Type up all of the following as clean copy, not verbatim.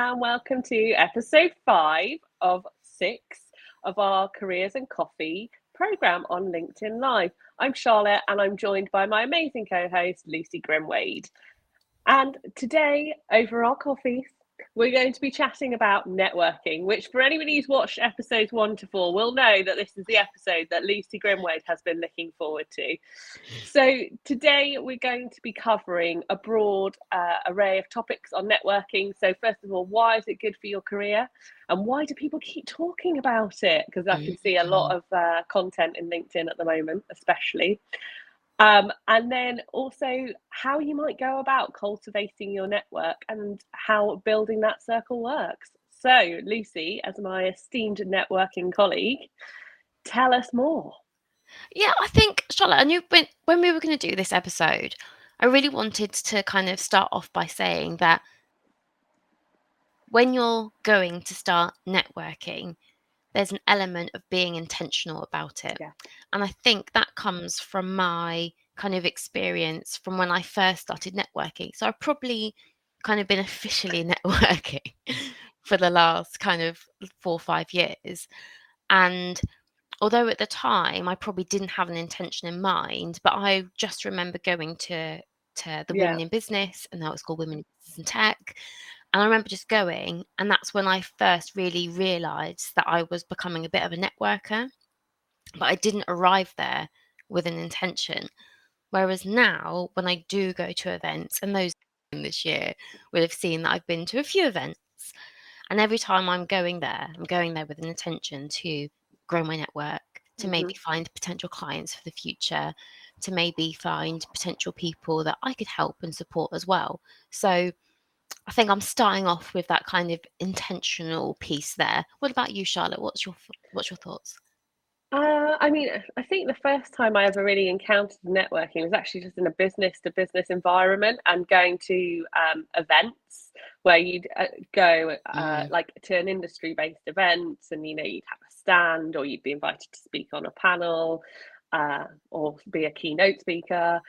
and welcome to episode 5 of 6 of our Careers and Coffee program on LinkedIn Live. I'm Charlotte and I'm joined by my amazing co-host Lucy Grimwade. And today, over our coffees, we're going to be chatting about networking, which for anybody who's watched episodes 1 to 4 will know that this is the episode that Lucy Grimwade has been looking forward to. So today we're going to be covering a broad array of topics on networking. So first of all, why is it good for your career? And why do people keep talking about it? Because I can see a lot of content in LinkedIn at the moment, especially. And then also how you might go about cultivating your network and how building that circle works. So, Lucy, as my esteemed networking colleague, tell us more. Yeah, I think, Charlotte, I knew when we were going to do this episode, I really wanted to kind of start off by saying that when you're going to start networking, there's an element of being intentional about it. Yeah. And I think that comes from my kind of experience from when I first started networking. So I've probably kind of been officially networking for the last kind of 4 or 5 years. And although at the time I probably didn't have an intention in mind, but I just remember going to the Yeah. Women in Business, and now it's called Women in Business and Tech. And I remember just going, and that's when I first really realised that I was becoming a bit of a networker, but I didn't arrive there with an intention. Whereas now, when I do go to events, and those this year will have seen that I've been to a few events, and every time I'm going there with an intention to grow my network, to maybe find potential clients for the future, to maybe find potential people that I could help and support as well. So I think I'm starting off with that kind of intentional piece there. What about you, Charlotte? What's your thoughts? I mean, I think the first time I ever really encountered networking was actually just in a business to business environment and going to events where you'd go like to an industry based event, and you'd have a stand or you'd be invited to speak on a panel or be a keynote speaker,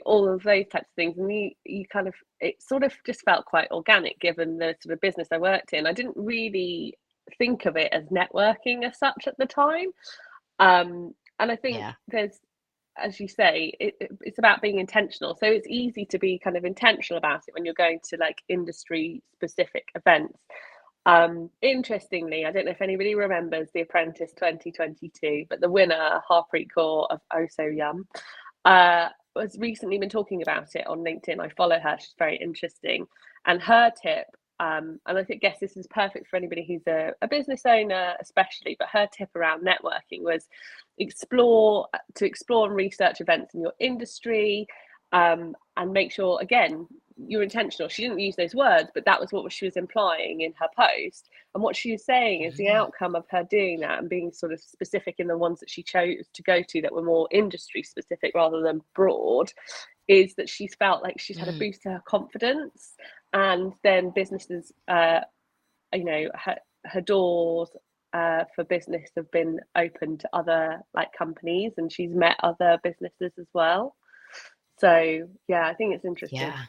all of those types of things. And you kind of, it sort of just felt quite organic given the sort of business I worked in. I didn't really think of it as networking as such at the time. And I think Yeah. there's, as you say, it's about being intentional. So it's easy to be kind of intentional about it when you're going to like industry specific events. Interestingly, I don't know if anybody remembers The Apprentice 2022, but the winner, Harpreet Kaur of Oh So Yum, has recently been talking about it on LinkedIn. I follow her; she's very interesting. And her tip, and I guess this is perfect for anybody who's a business owner, especially. But her tip around networking was explore and research events in your industry, and make sure again you're intentional. She didn't use those words, but that was what she was implying in her post. And what she was saying is the outcome of her doing that and being sort of specific in the ones that she chose to go to that were more industry specific rather than broad, is that she's felt like she's had a boost to her confidence. And then businesses, her doors for business have been open to other like companies, and she's met other businesses as well. So yeah, I think it's interesting. Yeah.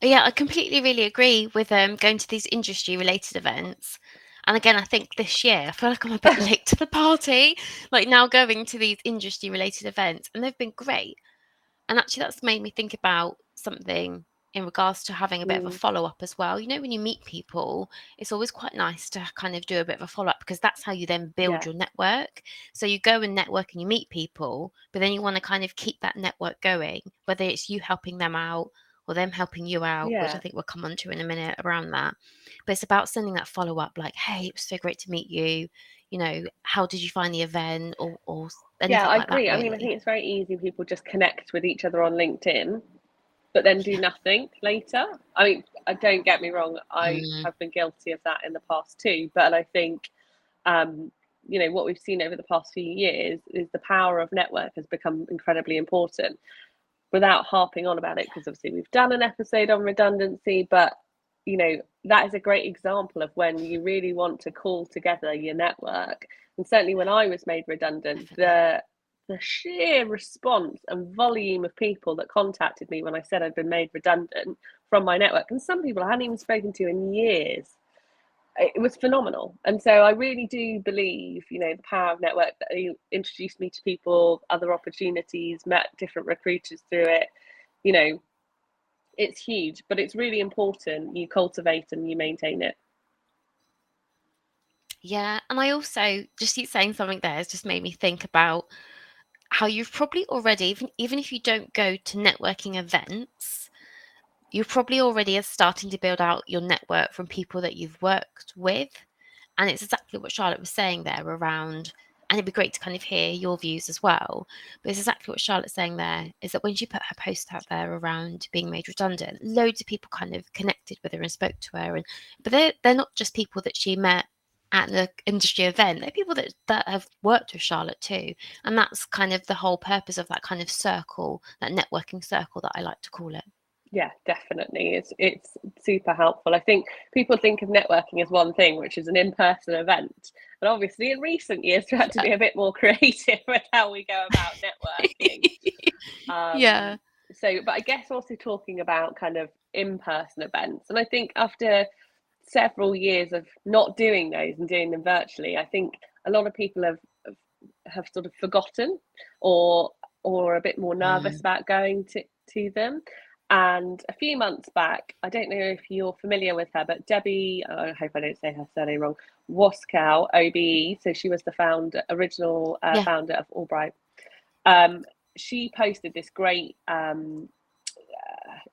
Yeah, I completely really agree with going to these industry related events. And again, I think this year I feel like I'm a bit late to the party. Like now going to these industry related events, and they've been great. And actually, that's made me think about something in regards to having a bit of a follow up as well. You know, when you meet people, it's always quite nice to kind of do a bit of a follow up because that's how you then build Yeah, your network. So you go and network and you meet people, but then you want to kind of keep that network going, whether it's you helping them out or them helping you out, which I yeah, think we'll come on to in a minute around that. But it's about sending that follow up like, hey, it was so great to meet you. You know, how did you find the event or yeah, anything I like that, agree. I mean, I really? think it's very easy people just connect with each other on LinkedIn but then do Yeah. nothing later. I mean, don't get me wrong, I Mm, have been guilty of that in the past too. But I think, um, what we've seen over the past few years is the power of network has become incredibly important. Without harping on about it, because obviously we've done an episode on redundancy, but that is a great example of when you really want to call together your network. And certainly when I was made redundant, definitely. the the sheer response and volume of people that contacted me when I said I'd been made redundant from my network, and some people I hadn't even spoken to in years, it was phenomenal. And so I really do believe, the power of network, that you introduced me to people, other opportunities, met different recruiters through it. It's huge, but it's really important you cultivate and you maintain it. Yeah, and I also just keep saying something there has just made me think about how you've probably already, even if you don't go to networking events, you probably already are starting to build out your network from people that you've worked with. And it's exactly what Charlotte was saying there around, and it'd be great to kind of hear your views as well. But it's exactly what Charlotte's saying there, is that when she put her post out there around being made redundant, loads of people kind of connected with her and spoke to her. But they're not just people that she met at the industry event, they're people that have worked with Charlotte too. And that's kind of the whole purpose of that kind of circle, that networking circle that I like to call it. Yeah, definitely. It's super helpful. I think people think of networking as one thing, which is an in-person event. And obviously in recent years we had to be a bit more creative with how we go about networking. Yeah. But I guess also talking about kind of in-person events. And I think after several years of not doing those and doing them virtually, I think a lot of people have sort of forgotten or a bit more nervous about going to them. And a few months back, I don't know if you're familiar with her, but Debbie, I hope I don't say her surname wrong, Waskow, OBE, so she was the original founder of Albright. She posted this great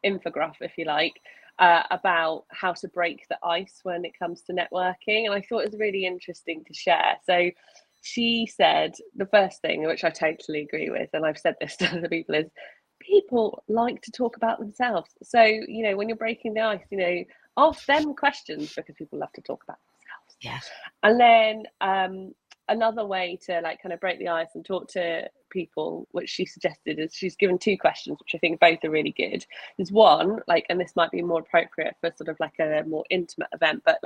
infographic, if you like, about how to break the ice when it comes to networking. And I thought it was really interesting to share. So she said the first thing, which I totally agree with, and I've said this to other people, is people like to talk about themselves. So, when you're breaking the ice, ask them questions, because people love to talk about themselves. Yeah. And then another way to kind of break the ice and talk to people, which she suggested, is she's given 2 questions, which I think both are really good. Is one, and this might be more appropriate for sort of like a more intimate event, but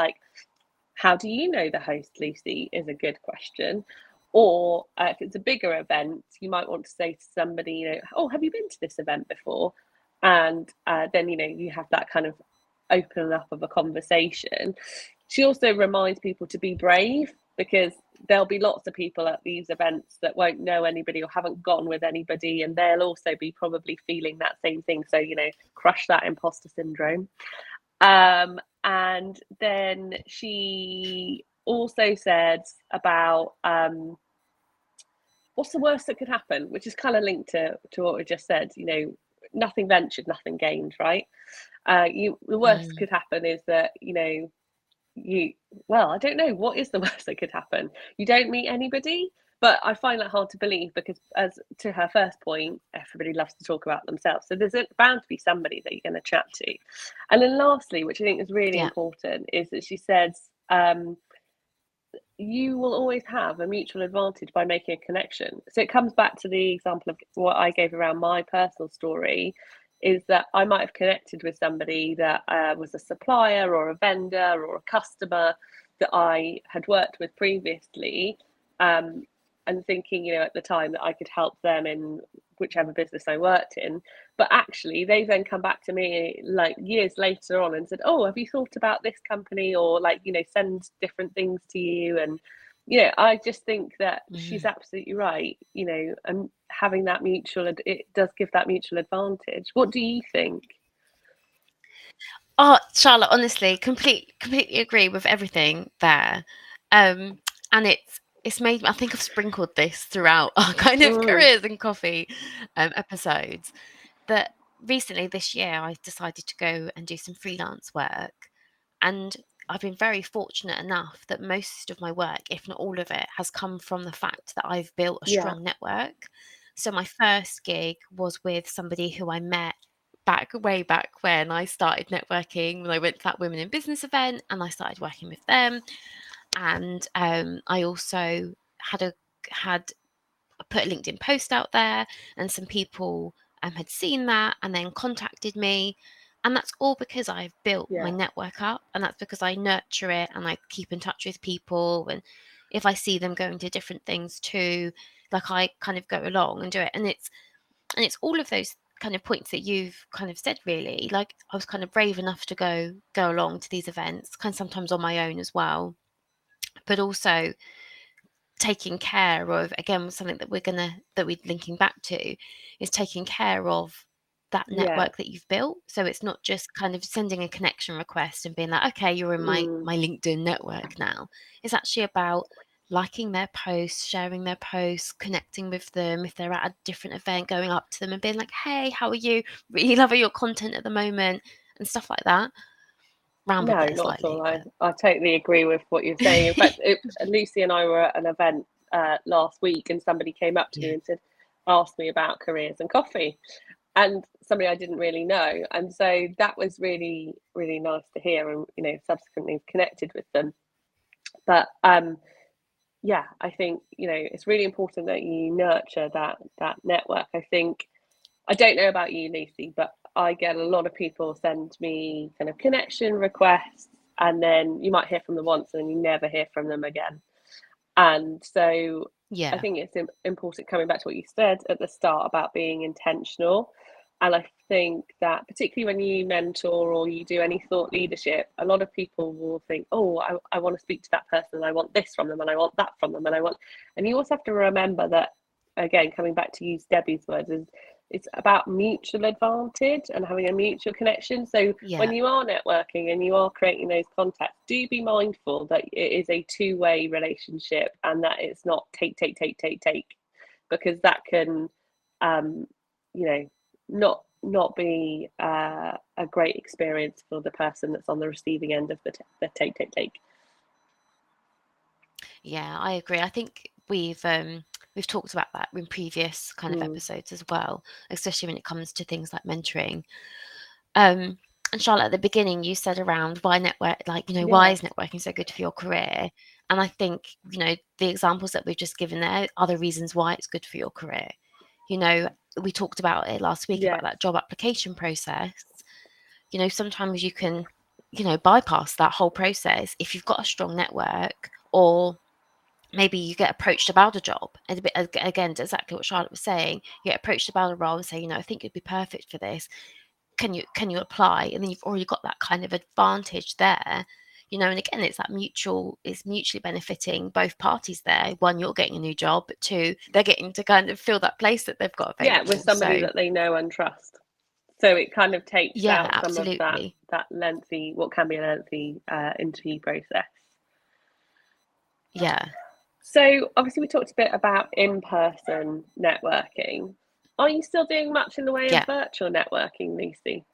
how do you know the host, Lucy, is a good question. Or if it's a bigger event, you might want to say to somebody, oh, have you been to this event before? And then, you have that kind of open up of a conversation. She also reminds people to be brave, because there'll be lots of people at these events that won't know anybody or haven't gone with anybody, and they'll also be probably feeling that same thing. So, crush that imposter syndrome. And then she also said about what's the worst that could happen, which is kind of linked to what we just said. Nothing ventured, nothing gained, right? The worst could happen is that I don't know, what is the worst that could happen? You don't meet anybody. But I find that hard to believe, because, as to her first point, everybody loves to talk about themselves. So there's bound to be somebody that you're going to chat to. And then lastly, which I think is really important, is that she says, you will always have a mutual advantage by making a connection. So it comes back to the example of what I gave around my personal story, is that I might have connected with somebody that was a supplier or a vendor or a customer that I had worked with previously, and thinking, at the time, that I could help them in whichever business I worked in. But actually, they then come back to me years later on and said, oh, have you thought about this company? Or send different things to you. And I just think that she's absolutely right, and having that it does give that mutual advantage. What do you think? Oh, Charlotte, honestly, completely agree with everything there. And it's made me, I think I've sprinkled this throughout our kind of careers in coffee episodes, that recently this year I decided to go and do some freelance work. And I've been very fortunate enough that most of my work, if not all of it, has come from the fact that I've built a strong network. So my first gig was with somebody who I met way back when I started networking, when I went to that Women in Business event, and I started working with them. And I also had put a LinkedIn post out there, and some people had seen that and then contacted me. And that's all because I've built my network up, and that's because I nurture it and I keep in touch with people. And if I see them going to different things too, like I kind of go along and do it. And it's all of those kind of points that you've kind of said, really. Like, I was kind of brave enough to go along to these events, kind of sometimes on my own as well, but also taking care of, again, something that we're linking back to, is taking care of that Yeah. network that you've built. So it's not just kind of sending a connection request and being like, okay, you're in my Mm. LinkedIn network now. It's actually about liking their posts, sharing their posts, connecting with them. If they're at a different event, going up to them and being like, hey, how are you? Really loving your content at the moment, and stuff like that. Rambled No, there not at slightly, all. but I totally agree with what you're saying. In fact, Lucy and I were at an event last week, and somebody came up to me yeah. and said, asked me about careers and coffee, and somebody I didn't really know. And so that was really, really nice to hear, and subsequently connected with them. But yeah, I think it's really important that you nurture that network. I think, I don't know about you, Lucy, but I get a lot of people send me kind of connection requests, and then you might hear from them once and then you never hear from them again. And so I Yeah. think it's important, coming back to what you said at the start about being intentional. And I think that particularly when you mentor or you do any thought leadership, a lot of people will think, oh, I want to speak to that person, and I want this from them, and I want that from them, and you also have to remember that, again, coming back to use Debbie's words, is it's about mutual advantage and having a mutual connection. So Yeah. when you are networking and you are creating those contacts, do be mindful that it is a two-way relationship, and that it's not take, because that can, um, you know, not be a great experience for the person that's on the receiving end of the take. Yeah, I agree. I think we've talked about that in previous kind of Mm. episodes as well, especially when it comes to things like mentoring. Um, and Charlotte, at the beginning, you said around why network, like, why Yes. is networking so good for your career? And I think, the examples that we've just given there are the reasons why it's good for your career. We talked about it last week about Yes. that job application process. Sometimes you can, bypass that whole process if you've got a strong network, or maybe you get approached about a job, and again, exactly what Charlotte was saying, you get approached about a role and say, I think you'd be perfect for this. Can you apply? And then you've already got that kind of advantage there. And again, it's mutually benefiting both parties there. One, you're getting a new job, but two, they're getting to kind of fill that place that they've got Yeah, with available. somebody So that they know and trust. So it kind of takes yeah, out some of that absolutely. lengthy, what can be a lengthy interview process. Yeah. So obviously we talked a bit about in-person networking. Are you still doing much in the way of Yeah. virtual networking, Lucy?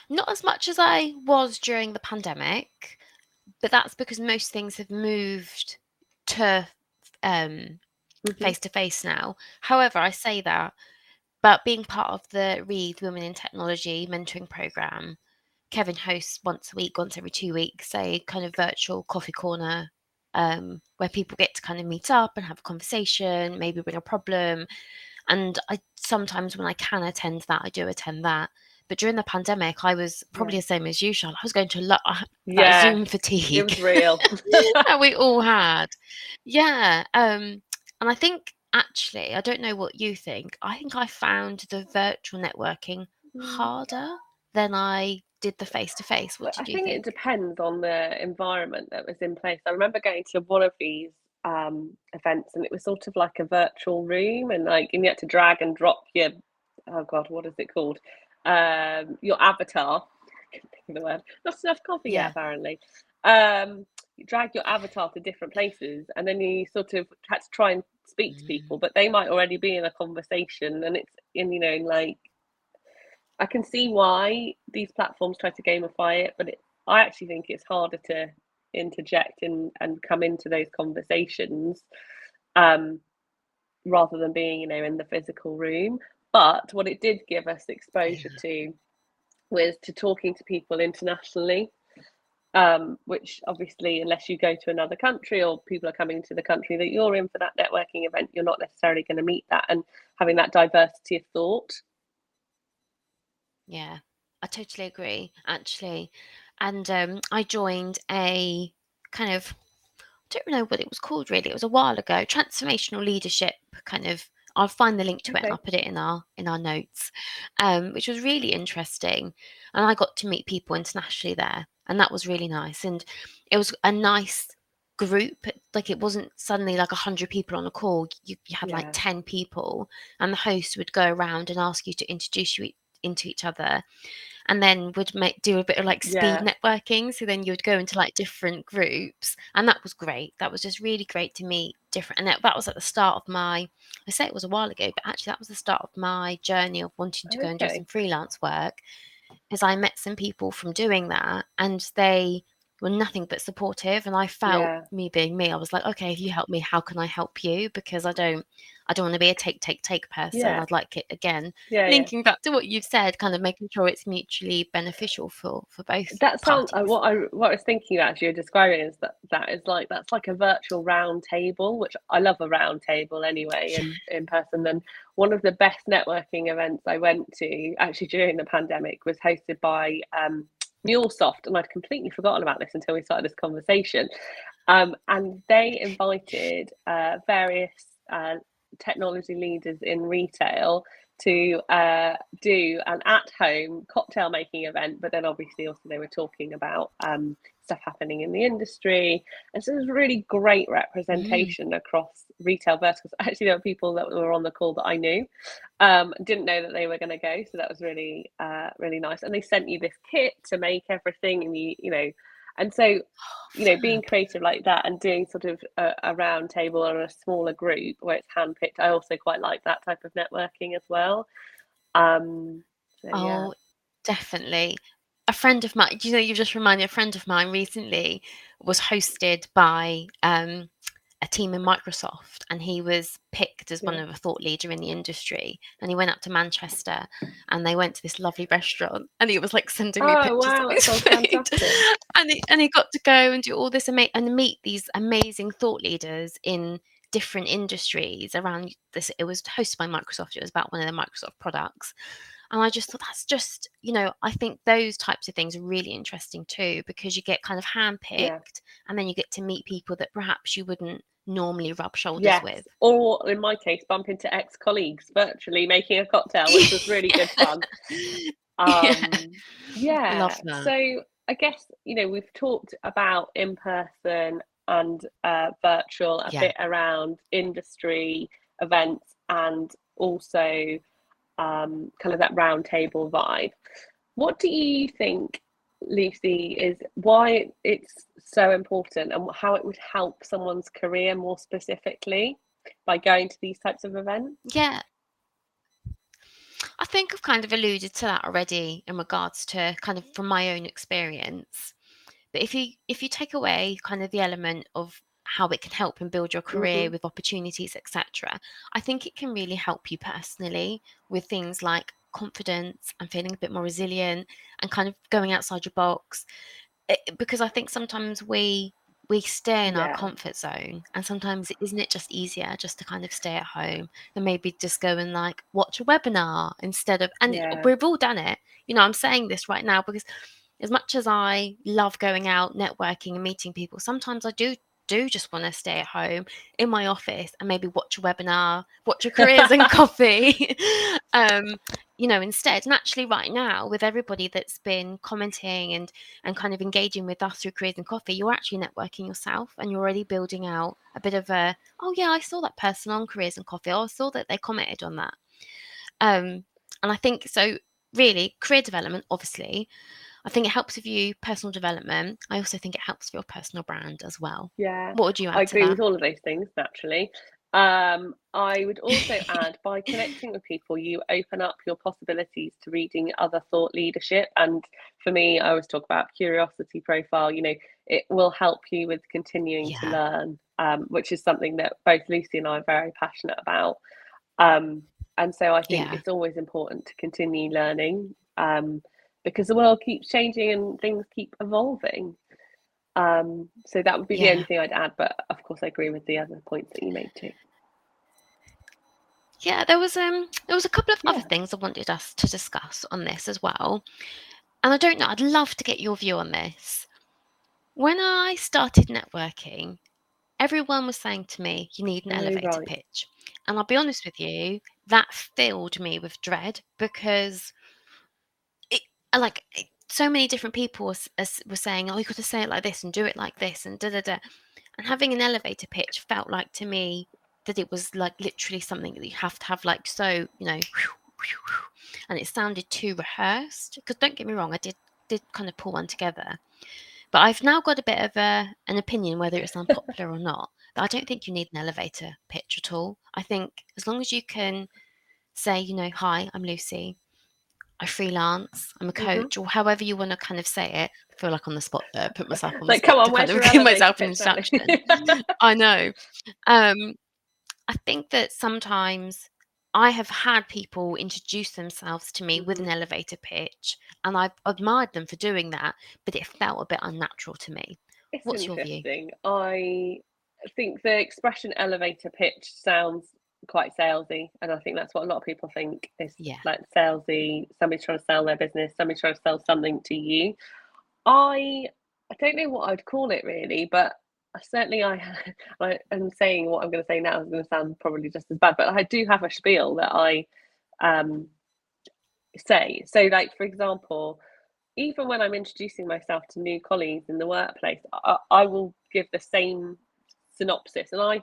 Not as much as I was during the pandemic, but that's because most things have moved to Mm-hmm. face to face now. However, I say that, but being part of the Reed Women in Technology mentoring program, Kevin hosts once a week, once every 2 weeks, a kind of virtual coffee corner, where people get to kind of meet up and have a conversation, maybe bring a problem. And I sometimes, when I can attend that, I do attend that. But during the pandemic, I was Yeah. probably the same as you, Charlotte. I was going to that Yeah, Zoom it fatigue was real. that we all had. Yeah. And I think, actually, I don't know what you think. I think I found the virtual networking harder than I did the face to face. What I did you think it think? depends on the environment that was in place. I remember going to one of these events, and it was sort of like a virtual room, and you had to drag and drop your, oh god, what is it called? Your avatar. I can't think of the word. Not enough coffee yet, Yeah. apparently. You drag your avatar to different places, and then you sort of had to try and speak to Mm. people, but they might already be in a conversation, and it's in, I can see why these platforms try to gamify it, but I actually think it's harder to interject and come into those conversations, um, rather than being, in the physical room. But what it did give us exposure Yeah. to was to talking to people internationally, which obviously, unless you go to another country or people are coming to the country that you're in for that networking event, you're not necessarily going to meet that, and having that diversity of thought. Yeah. I totally agree, actually. And I joined a kind of don't know what it was called really. It was a while ago. Transformational leadership kind of. I'll find the link to it and Okay. I'll put it in our notes, which was really interesting. And I got to meet people internationally there, and that was really nice. And it was a nice group. Like it wasn't suddenly like 100 people on a call. You had like Yeah. 10 people, and the host would go around and ask you to introduce you into each other, and then would do a bit of like speed Yeah. networking. So then you would go into like different groups, and that was great. That was just really great to meet different. And that was at the start of my. I say it was a while ago, but actually that was the start of my journey of wanting to go and do Okay. some freelance work. Is I met some people from doing that, and they were nothing but supportive, and I felt, Yeah. me being me, I was like, okay, if you help me, how can I help you? Because I don't want to be a take person. Yeah. I'd like it, again, Yeah. Yeah. linking back to what you've said, kind of making sure it's mutually beneficial for both That sounds parties. what I was thinking about as you're describing is that is like that's like a virtual round table, which I love a round table anyway Yeah. in person. And one of the best networking events I went to actually during the pandemic was hosted by MuleSoft, and I'd completely forgotten about this until we started this conversation. And they invited various technology leaders in retail to do an at-home cocktail making event, but then obviously also they were talking about stuff happening in the industry, and so it was really great Mm. representation across retail verticals. Actually, there were people that were on the call that I knew, didn't know that they were going to go, so that was really really nice. And they sent you this kit to make everything, and you know, and so being Fab. creative like that and doing sort of a round table or a smaller group where it's handpicked, I also quite like that type of networking as well. So yeah. Oh, definitely. A friend of mine, you've just reminded me, a friend of mine recently was hosted by a team in Microsoft, and he was picked as one Yeah. of a thought leader in the industry. And he went up to Manchester, and they went to this lovely restaurant, and he was like sending me Oh pictures of wow, that his sounds food. fantastic. And he got to go and do all this and meet these amazing thought leaders in different industries around this. It was hosted by Microsoft. It was about one of the Microsoft products. And I just thought that's just, I think those types of things are really interesting too, because you get kind of Yeah. handpicked, and then you get to meet people that perhaps you wouldn't normally rub shoulders Yes. with. Or in my case, bump into ex-colleagues virtually making a cocktail, which was really good fun. Yeah, love Yeah. that. So I guess, we've talked about in person and virtual, a Yeah. bit around industry events, and also kind of that round table vibe. What do you think, Lucy, is why it's so important and how it would help someone's career more specifically by going to these types of events? Yeah. I think I've kind of alluded to that already in regards to kind of from my own experience. But if you take away kind of the element of how it can help and build your career Hmm. with opportunities, etc., I think it can really help you personally with things like confidence and feeling a bit more resilient and kind of going outside your box. Because I think sometimes we stay in our Yeah. comfort zone, and sometimes isn't it just easier just to kind of stay at home and maybe just go and like watch a webinar instead of, and Yeah. we've all done it. I'm saying this right now because as much as I love going out, networking and meeting people, sometimes I do just want to stay at home in my office and maybe watch a webinar, watch a careers and coffee, um, instead. And actually, right now, with everybody that's been commenting and kind of engaging with us through careers and coffee, you're actually networking yourself, and you're already building out a bit of a, oh yeah, I saw that person on careers and coffee. Oh, I saw that they commented on that. And I think so. Really, career development, obviously, I think it helps with you personal development. I also think it helps for your personal brand as well. Yeah, What would you I add to agree that? with all of those things naturally. I would also add, by connecting with people, you open up your possibilities to reading other thought leadership. And for me, I always talk about curiosity profile. It will help you with continuing to Yeah, learn, which is something that both Lucy and I are very passionate about. Um, and so I think yeah, it's always important to continue learning, because the world keeps changing and things keep evolving. So that would be the only yeah, thing I'd add, but of course I agree with the other points that you made too. yeah. There was a couple of other Yeah. things I wanted us to discuss on this as well, and I don't know. I'd love to get your view on this. When I started networking, everyone was saying to me, you need an Oh, elevator right. pitch. And I'll be honest with you, that filled me with dread because it, so many different people were saying, oh, you got to say it like this and do it like this and da da da. And having an elevator pitch felt like to me that it was like literally something that you have to have like so, and it sounded too rehearsed. Because don't get me wrong, I did kind of pull one together. But I've now got a bit of an opinion, whether it's unpopular or not, that I don't think you need an elevator pitch at all. I think as long as you can say, hi, I'm Lucy, I freelance, I'm a coach, or however you want to kind of say it. I feel like on the spot there, put myself on the Like, come spot on, to kind where's of your give elevator myself an pitch, Sally? introduction. I know. I think that sometimes I have had people introduce themselves to me with an elevator pitch, and I've admired them for doing that, but it felt a bit unnatural to me. It's What's your view? interesting. I think the expression elevator pitch sounds quite salesy, and I think that's what a lot of people think is Yeah. like salesy. Somebody's trying to sell their business, somebody's trying to sell something to you. I don't know what I'd call it really, but certainly I'm saying what I'm going to say now is going to sound probably just as bad, but I do have a spiel that I say. So, like, for example, even when I'm introducing myself to new colleagues in the workplace, I will give the same synopsis. And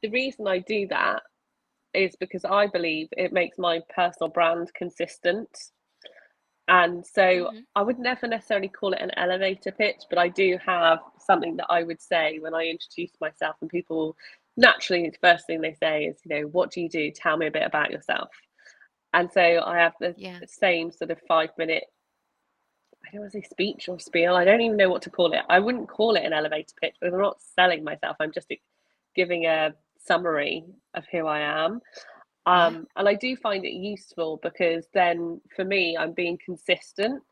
the reason I do that is because I believe it makes my personal brand consistent. And so I would never necessarily call it an elevator pitch, but I do have something that I would say when I introduce myself, and people naturally, the first thing they say is, what do you do? Tell me a bit about yourself. And so I have the same sort of 5 minute, I don't want to say speech or spiel. I don't even know what to call it. I wouldn't call it an elevator pitch because I'm not selling myself. I'm just giving a summary of who I am. And I do find it useful because then for me, I'm being consistent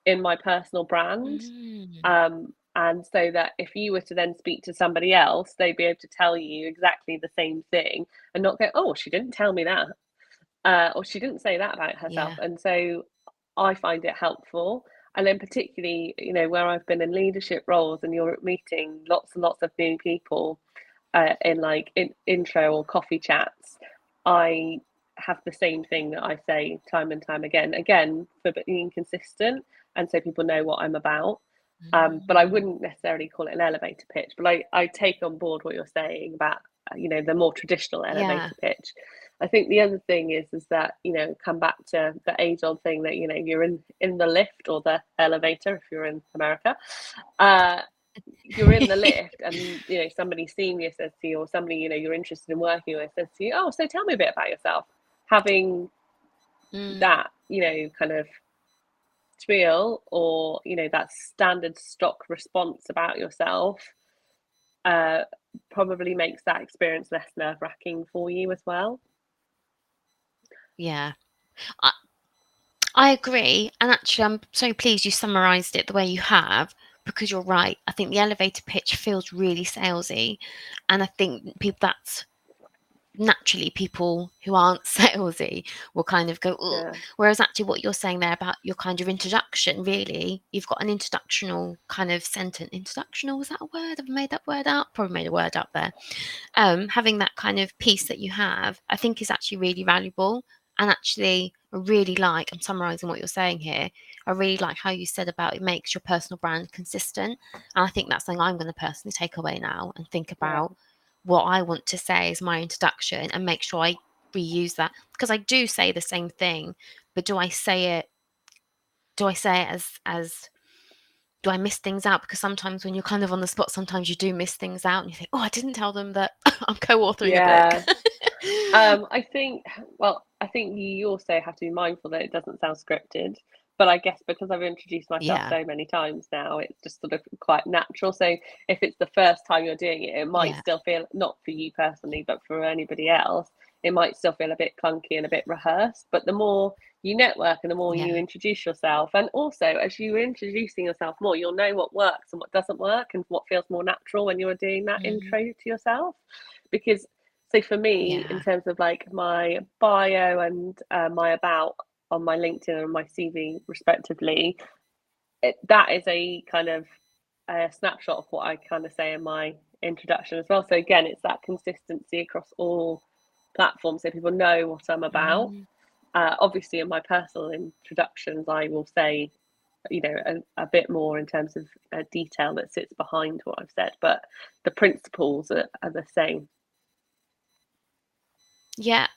in my personal brand. And so that if you were to then speak to somebody else, they'd be able to tell you exactly the same thing and not go, oh, she didn't tell me that. Or she didn't say that about herself. Yeah. And so I find it helpful. And then particularly, where I've been in leadership roles and you're meeting lots and lots of new people in intro or coffee chats, I have the same thing that I say time and time again for being consistent. And so people know what I'm about. But I wouldn't necessarily call it an elevator pitch, but I take on board what you're saying about, the more traditional elevator pitch. I think the other thing is that, come back to the age old thing that, you're in the lift or the elevator if you're in America. You're in the lift and, somebody senior says to you, or somebody, you're interested in working with says to you, oh, so tell me a bit about yourself. Having that, kind of spiel or, that standard stock response about yourself probably makes that experience less nerve-wracking for you as well. Yeah. I agree. And actually, I'm so pleased you summarised it the way you have, because you're right. I think the elevator pitch feels really salesy. And I think that's naturally people who aren't salesy will kind of go, ugh. Yeah. Whereas actually what you're saying there about your kind of introduction, really, you've got an introductional kind of sentence. Introductional, was that a word? Have I made that word up? Probably made a word up there. Having that kind of piece that you have, I think is actually really valuable. And actually, I really like, I'm summarising what you're saying here, I really like how you said about it makes your personal brand consistent. And I think that's something I'm going to personally take away now and think about what I want to say as my introduction and make sure I reuse that. Because I do say the same thing, but do I say it as do I miss things out? Because sometimes when you're kind of on the spot, sometimes you do miss things out and you think, oh, I didn't tell them that I'm co-authoring a book. I think you also have to be mindful that it doesn't sound scripted. But I guess because I've introduced myself so many times now, it's just sort of quite natural. So if it's the first time you're doing it, it might still feel, not for you personally, but for anybody else, it might still feel a bit clunky and a bit rehearsed. But the more you network and the more you introduce yourself, and also as you're introducing yourself more, you'll know what works and what doesn't work and what feels more natural when you're doing that intro to yourself. Because so for me, in terms of like my bio and my about on my LinkedIn and my CV respectively, that is a kind of a snapshot of what I kind of say in my introduction as well. So again, it's that consistency across all platforms, so people know what I'm about. Obviously, in my personal introductions, I will say, a bit more in terms of detail that sits behind what I've said, but the principles are the same. Yeah,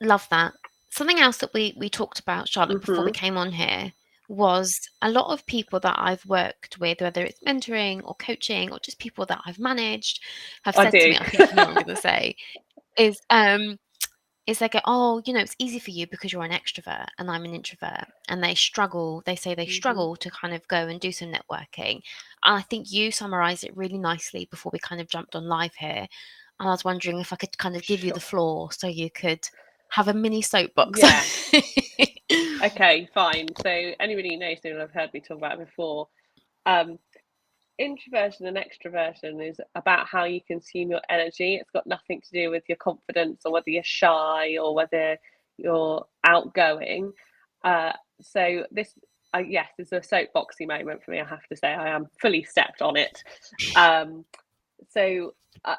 love that. Something else that we talked about, Charlotte, before we came on here was a lot of people that I've worked with, whether it's mentoring or coaching or just people that I've managed, have said to me, I think you know what I'm going to say, is they go, oh, it's easy for you because you're an extrovert and I'm an introvert. And they say they struggle to kind of go and do some networking. And I think you summarized it really nicely before we kind of jumped on live here. And I was wondering if I could kind of give you the floor so you could have a mini soapbox. Yeah. Okay, fine. So anybody who knows me will have heard me talk about it before. Introversion and extroversion is about how you consume your energy. It's got nothing to do with your confidence or whether you're shy or whether you're outgoing. So this, yes, is a soapboxy moment for me. I have to say, I am fully stepped on it. So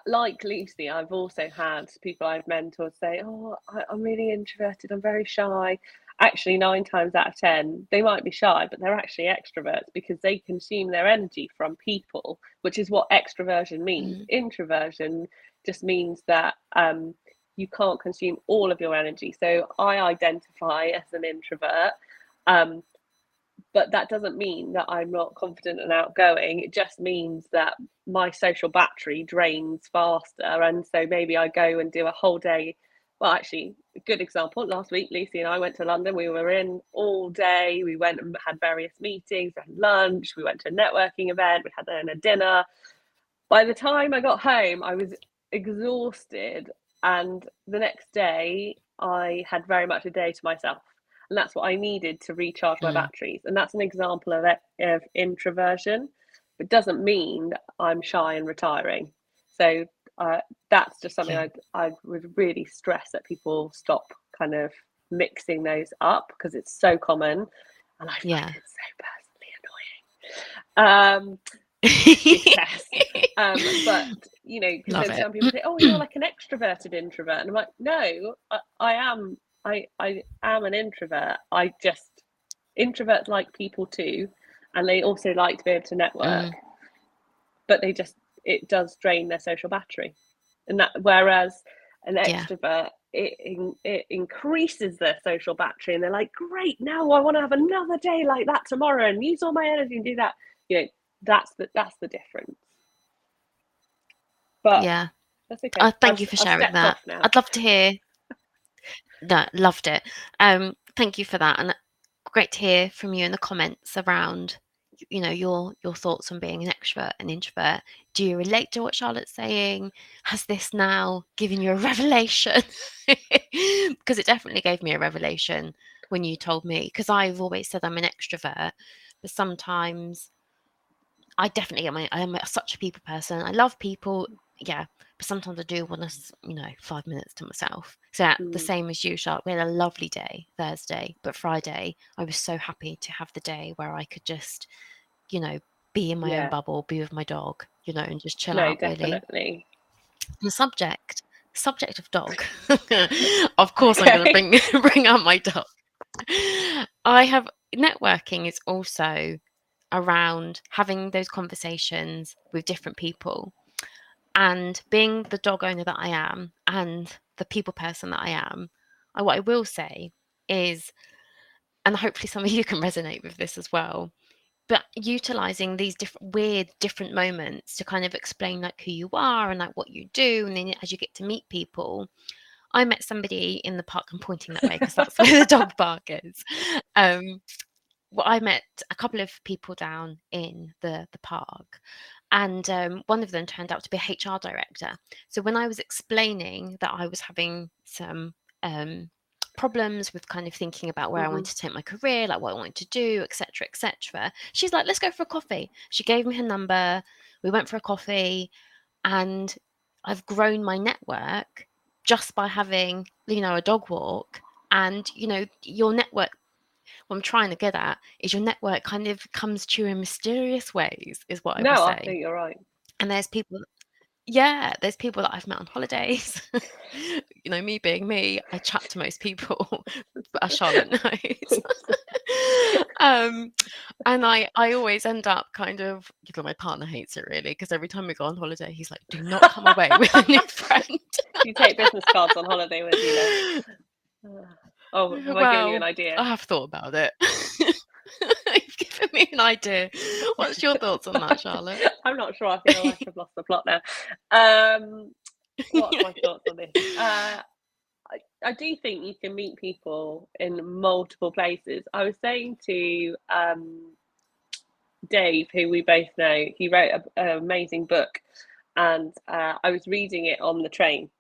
like Lucy, I've also had people I've mentored say, oh, I'm really introverted, I'm very shy. Actually, 9 times out of 10, they might be shy, but they're actually extroverts because they consume their energy from people, which is what extroversion means. Introversion just means that you can't consume all of your energy. So I identify as an introvert. But that doesn't mean that I'm not confident and outgoing. It just means that my social battery drains faster. And so maybe I go and do a whole day. Well, actually, a good example. Last week, Lucy and I went to London. We were in all day. We went and had various meetings, we had lunch, we went to a networking event, we had then a dinner. By the time I got home, I was exhausted. And the next day, I had very much a day to myself. And that's what I needed to recharge my batteries. And that's an example of introversion. It doesn't mean I'm shy and retiring. So that's just something I would really stress that people stop kind of mixing those up because it's so common. And I find it so personally annoying. Yes. But because then some people say, oh, you're like an extroverted introvert. And I'm like, no, I am an introvert. Introverts like people too, and they also like to be able to network, but it does drain their social battery. And that, whereas an extrovert, it increases their social battery, and they're like, great, now I want to have another day like that tomorrow and use all my energy and do that. That's the difference. But that's okay. Thank you for sharing that. I'd love to hear. No, loved it. Thank you for that, and great to hear from you in the comments around, your thoughts on being an extrovert and introvert. Do you relate to what Charlotte's saying? Has this now given you a revelation? Because it definitely gave me a revelation when you told me. Because I've always said I'm an extrovert, but sometimes I am such a people person. I love people, but sometimes I do want to, 5 minutes to myself. So the same as you, Charlotte, we had a lovely day Thursday, but Friday, I was so happy to have the day where I could just, be in my own bubble, be with my dog, and just chill out, definitely. really. The subject of dog. Of course, I'm going to bring up my dog. Networking is also around having those conversations with different people, and being the dog owner that I am and the people person that I am. What I will say is, and hopefully some of you can resonate with this as well, but utilizing these different moments to kind of explain like who you are and like what you do, and then as you get to meet people. I met somebody in the park. I'm pointing that way because that's where the dog park is. I met a couple of people down in the park, and one of them turned out to be a HR director. So when I was explaining that I was having some problems with kind of thinking about where I wanted to take my career, like what I wanted to do, etc., she's like, let's go for a coffee. She gave me her number. We went for a coffee, and I've grown my network just by having, a dog walk. And, your network what I'm trying to get at is your network kind of comes to you in mysterious ways, is what I will No, I say. think you're right. And there's people that I've met on holidays. Me being me, I chat to most people, as Charlotte knows. And I always end up kind of, my partner hates it really, because every time we go on holiday, he's like, do not come away with a new friend. You take business cards on holiday with you then? Oh, have I given you an idea? I have thought about it. You've given me an idea. What's your thoughts on that, Charlotte? I'm not sure. I think I might have lost the plot now. What are my thoughts on this? I do think you can meet people in multiple places. I was saying to Dave, who we both know, he wrote an amazing book, and I was reading it on the train.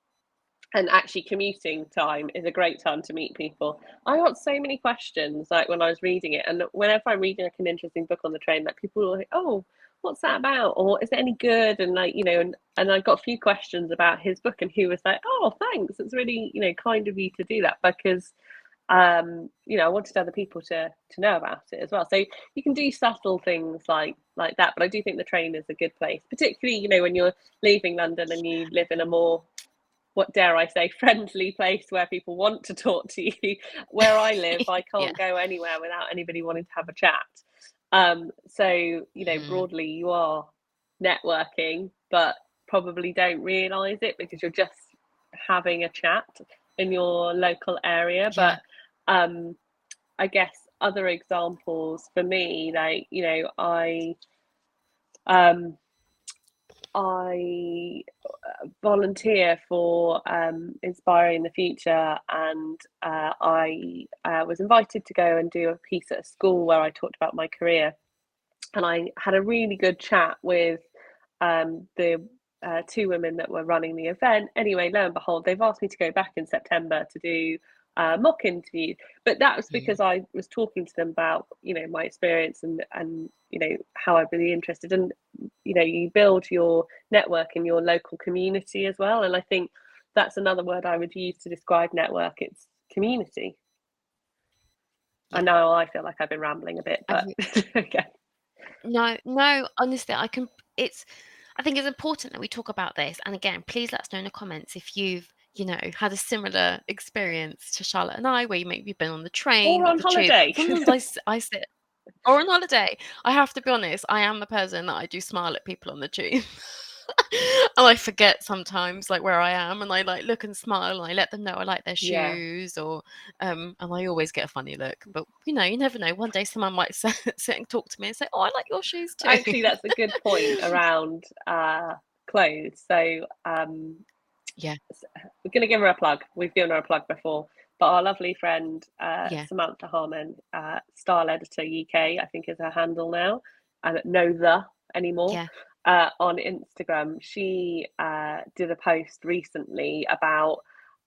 And actually, commuting time is a great time to meet people. I got so many questions, like when I was reading it, and whenever I'm reading like an interesting book on the train, like people are like, "Oh, what's that about?" or "Is it any good?" And like, and I got a few questions about his book, and he was like, "Oh, thanks. It's really, kind of you to do that," because I wanted other people to know about it as well. So you can do subtle things like that, but I do think the train is a good place, particularly when you're leaving London and you live in a more, what dare I say, friendly place where people want to talk to you. Where I live, I can't go anywhere without anybody wanting to have a chat. So broadly you are networking, but probably don't realise it because you're just having a chat in your local area. But I guess other examples for me, like I volunteer for Inspiring the Future, and I was invited to go and do a piece at a school where I talked about my career, and I had a really good chat with the two women that were running the event. Anyway, lo and behold, they've asked me to go back in September to do mock interview, but that was because I was talking to them about my experience and how I'd be interested, and you build your network in your local community as well. And I think that's another word I would use to describe network. It's community. I know I feel like I've been rambling a bit, but okay. No, honestly, I think it's important that we talk about this. And again, please let us know in the comments if you've had a similar experience to Charlotte and I, where you maybe been on the train or on the holiday. tube. Sometimes I sit, or on holiday. I have to be honest, I am the person that I do smile at people on the tube. And I forget sometimes like where I am, and I like look and smile, and I let them know I like their shoes, or and I always get a funny look. But you never know. One day someone might sit and talk to me and say, "Oh, I like your shoes too." Actually, that's a good point around clothes. So we're going to give her a plug. We've given her a plug before, but our lovely friend Samantha Harmon, Style Editor UK, I think is her handle now, and no the anymore. On Instagram, she did a post recently about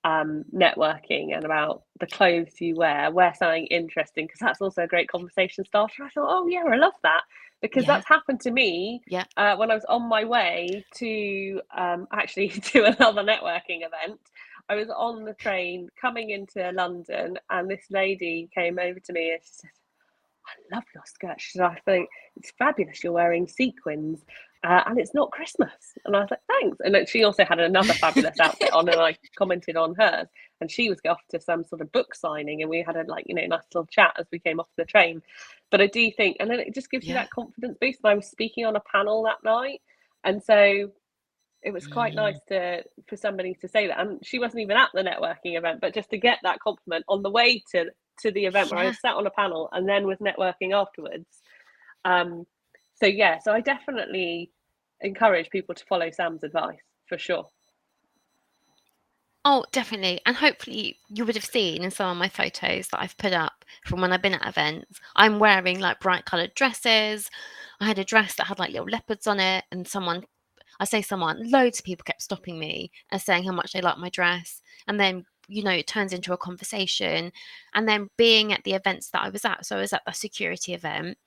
networking and about the clothes you wear something interesting, because that's also a great conversation starter. I thought, oh yeah, I love that, because that's happened to me when I was on my way to actually do another networking event. I was on the train coming into London, and this lady came over to me and she said, "I love your skirt." She said, "I think it's fabulous. You're wearing sequins, and it's not Christmas." And I was like, "Thanks." And then she also had another fabulous outfit on, and I commented on hers. And she was off to some sort of book signing, and we had a nice little chat as we came off the train. But I do think, and then it just gives you that confidence boost. And I was speaking on a panel that night, and so it was quite nice for somebody to say that. And she wasn't even at the networking event, but just to get that compliment on the way to the event where I was sat on a panel and then was networking afterwards. So I definitely encourage people to follow Sam's advice for sure. Oh, definitely. And hopefully you would have seen in some of my photos that I've put up from when I've been at events, I'm wearing like bright coloured dresses. I had a dress that had like little leopards on it, and loads of people kept stopping me and saying how much they liked my dress. And then, it turns into a conversation. And then being at the events that I was at, so I was at the security event,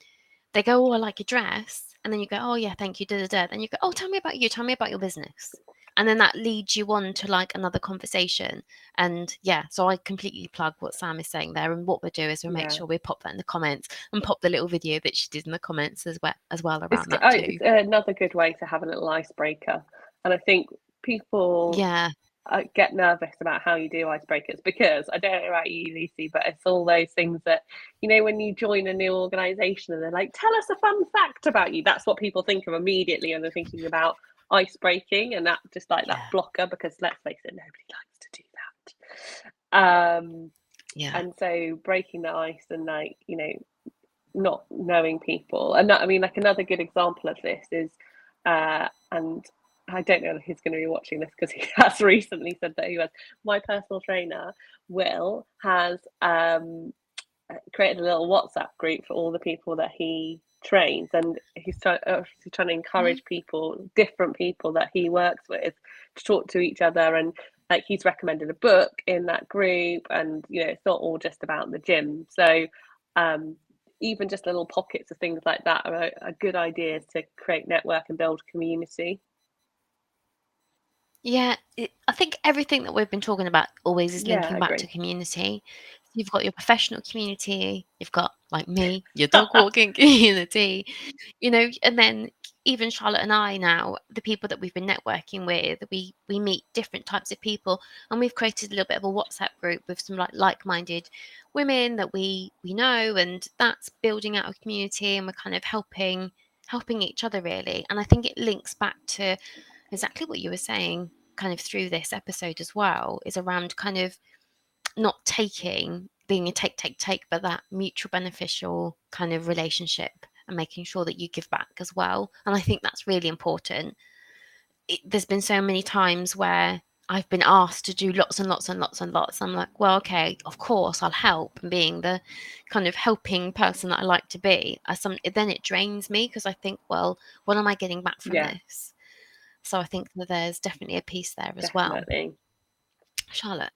they go, "Oh, I like your dress." And then you go, "Oh yeah, thank you, da da da." Then you go, "Oh, tell me about you. Tell me about your business." and then that leads you on to like another conversation. And yeah, so I completely plug what Sam is saying there, and what we'll do is we'll make sure we pop that in the comments and pop the little video that she did in the comments as well around that too. It's another good way to have a little icebreaker, and I think people get nervous about how you do icebreakers, because I don't know about you, Lucy, but it's all those things that, you know, when you join a new organization and they're like, tell us a fun fact about you, that's what people think of immediately when they're thinking about ice breaking, and that just like that blocker, because let's face it, nobody likes to do that. And so breaking the ice and, like, you know, not knowing people, and that, I mean, like, another good example of this is and I don't know if he's going to be watching this, because he has recently said that he was, my personal trainer, Will, has created a little WhatsApp group for all the people that he trains, and he's trying to encourage people, different people that he works with, to talk to each other. And like, he's recommended a book in that group, and, you know, it's not all just about the gym. So even just little pockets of things like that are good ideas to create network and build community. Yeah, I think everything that we've been talking about always is linking back to community. You've got your professional community, you've got, like me, your dog walking community, you know, and then even Charlotte and I now, the people that we've been networking with, we meet different types of people, and we've created a little bit of a WhatsApp group with some like-minded women that we know, and that's building out a community, and we're kind of helping each other, really. And I think it links back to exactly what you were saying kind of through this episode as well, is around kind of not being a take, but that mutual beneficial kind of relationship, and making sure that you give back as well. And I think that's really important. There's been so many times where I've been asked to do lots and lots and lots and lots. I'm like, well, okay, of course I'll help, and being the kind of helping person that I like to be. Then it drains me, because I think, well, what am I getting back from this? So I think that there's definitely a piece there as well. Charlotte,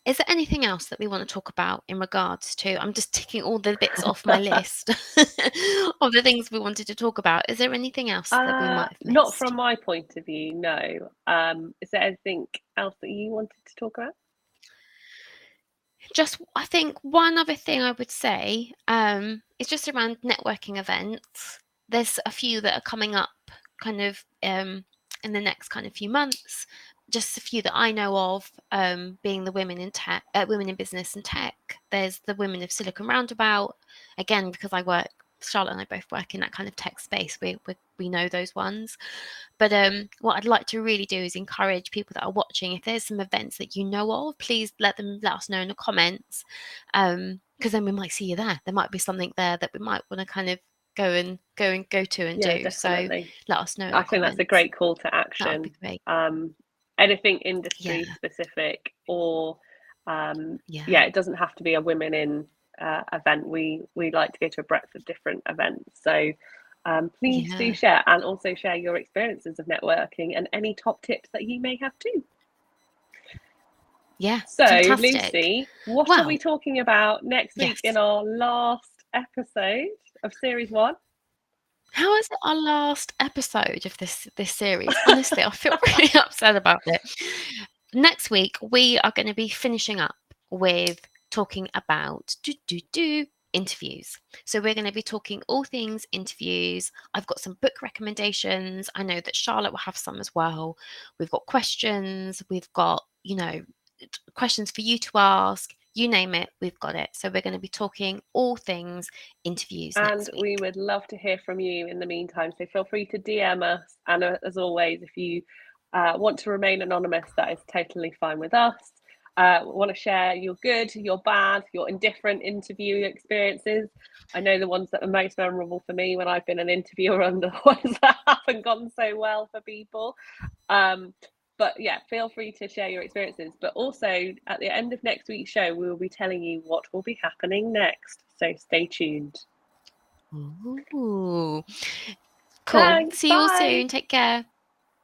is there anything else that we want to talk about in regards to, I'm just ticking all the bits off my list of the things we wanted to talk about. Is there anything else that we might have missed? Not from my point of view, no. Is there anything else that you wanted to talk about? Just, I think one other thing I would say is just around networking events. There's a few that are coming up kind of in the next kind of few months. Just a few that I know of, being the Women in Tech, Women in Business and Tech. There's the Women of Silicon Roundabout. Again, because Charlotte and I both work in that kind of tech space, we know those ones. But what I'd like to really do is encourage people that are watching, if there's some events that you know of, please let us know in the comments, because then we might see you there. There might be something there that we might want to kind of go to and do. Definitely. So let us know. I think that's a great call to action. That would be great. Anything industry specific, or it doesn't have to be a women in event. We like to go to a breadth of different events. So please do share, and also share your experiences of networking and any top tips that you may have too. Yeah. So fantastic. Lucy, what are we talking about next week in our last episode of series 1? How is it our last episode of this series? Honestly, I feel really upset about it. Next week, we are going to be finishing up with talking about interviews. So we're going to be talking all things interviews. I've got some book recommendations. I know that Charlotte will have some as well. We've got questions. We've got, questions for you to ask. You name it, we've got it. So we're going to be talking all things interviews next week. We would love to hear from you in the meantime. So feel free to DM us. And as always, if you want to remain anonymous, that is totally fine with us. Want to share your good, your bad, your indifferent interview experiences. I know the ones that are most memorable for me when I've been an interviewer, and the ones that haven't gone so well for people. But yeah, feel free to share your experiences. But also, at the end of next week's show, we will be telling you what will be happening next. So stay tuned. Ooh. Cool. Thanks, See you all bye. soon. Take care.